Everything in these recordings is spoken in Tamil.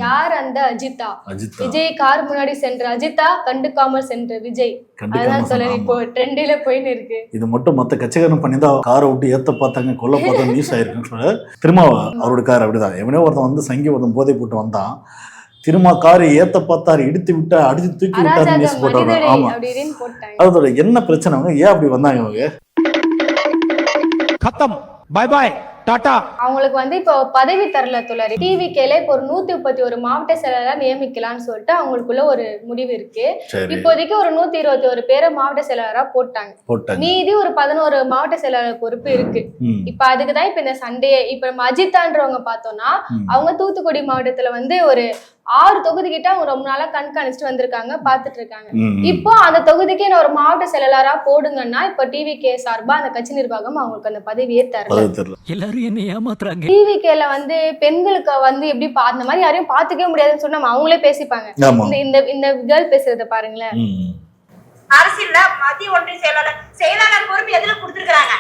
யார் அந்த அஜிதா? விஜய் கார் முன்னாடி சென்ற அஜிதா, கண்டுக்காமல் சென்ற விஜய். அதான் சொல்ல இப்போ ட்ரெண்டில போயின்னு இருக்கு. இது மட்டும் மத்த கட்சிக்காரன் பண்ணிதான் காரை விட்டு ஏத்த பார்த்தாங்க, கொல்ல பார்த்தாங்க, நியூஸ் ஆயிருக்குன்னு திரும்ப அவரோட கார் அப்படிதான். எவனோ ஒருத்தன் வந்து சங்கி ஒருத்தன் போதை போட்டு வந்தான், திரும்ப காரை ஏத்த பார்த்தாரு, இடித்து விட்டா, அடிச்சு தூக்கி விட்டாரு, நியூஸ் போட்டாங்க. ஆமா, அதோட என்ன பிரச்சனை, அவங்க ஏன் அப்படி வந்தாங்க? அவங்க खत्म, बाय बाय டாடா. அவங்களுக்கு வந்து இப்போ பதவி தரல தோழர். டிவிகேல இப்போ ஒரு 131 மாவட்ட செயலாளர் நியமிக்கலாம்னு சொல்லிட்டு அவங்களுக்குள்ள ஒரு முடிவு இருக்கு. இப்போதைக்கு ஒரு 121 பேரை மாவட்ட செயலாளரா போட்டாங்க. மீதி ஒரு 11 மாவட்ட செயலாளர் பொறுப்பு இருக்கு. இப்ப அதுக்குதான் இப்ப இந்த சண்டையே. இப்ப நம்ம அஜித்தான்றவங்க பார்த்தோம்னா அவங்க தூத்துக்குடி மாவட்டத்துல வந்து ஒரு 6 தொகுதி கிட்ட அவங்க ரொம்ப நாளா கண்காணிச்சுட்டு வந்திருக்காங்க, பாத்துட்டு இருக்காங்க. இப்போ அந்த தொகுதிக்கு ஒரு மாவட்ட செயலாளரா போடுங்கன்னா இப்ப டிவிகே சார்பா அந்த கட்சி நிர்வாகம் அவங்களுக்கு அந்த பதவியே தரல. எல்லாரும் என்ன ஏமாத்துறாங்க. டிவிகேல வந்து பெண்களுக்கு வந்து எப்படி அந்த மாதிரி யாரையும் பாத்துக்கவே முடியாதுன்னு சொன்னா அவங்களே பேசிப்பாங்க. இந்த கேர்ள் பேசுறத பாருங்களேன். அரசியல்ல மத்திய ஒன்றிய செயலாளர் பொறுப்பு எதுல கொடுத்திருக்காங்க?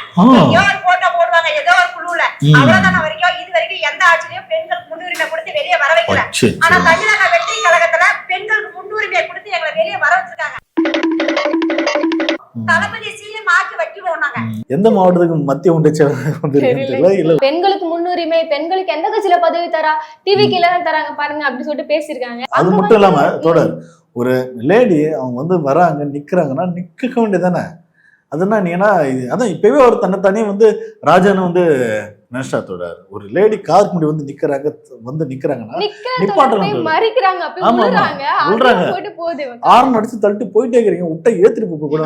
போட்டோ போடுவாங்க ஏதோ ஒரு குழுல, அவ்வளவுதான் வரைக்கும். இது வரைக்கும் எந்த ஆட்சியிலயும் பெண்களுக்கு முன்னுரிமை கொடுத்து வெளியே வர வைக்கல. ஆனா தமிழக வெற்றி கழகத்துல பெண்களுக்கு முன்னுரிமை கொடுத்து எங்களை வெளியே வர வச்சிருக்காங்க. தளபதி சிஎம் ஆக்கி வைக்கணும். நாங்க எந்த மாவட்டத்துக்கு மத்திய ஒன்றிய செயலாளர் பெண்களுக்கு முன்னுரிமை, பெண்களுக்கு எந்த கட்சியில பதவி தரா, டிவிகேல தான் தராங்க பாருங்க அப்படி சொல்லிட்டு பேசிருக்காங்க. அது மட்டும் இல்லாம தொடர் ஒரு லேடி அவங்க வந்து வராங்க நிக்கிறாங்கன்னா நிக்க வேண்டியதானே? அதுனா நீனா அதான் இப்பவே ஒரு தன்னைத்தானே வந்து ராஜான்னு வந்து நினைச்சா தொடர். ஒரு லேடி கார் முடி வந்து நிக்கிறாங்கன்னா மறிக்கிறாங்க, ஆர்ன் அடிச்சு தள்ளிட்டு போயிட்டே இருக்கிறீங்க, விட்டா ஏத்திட்டு போக கூட.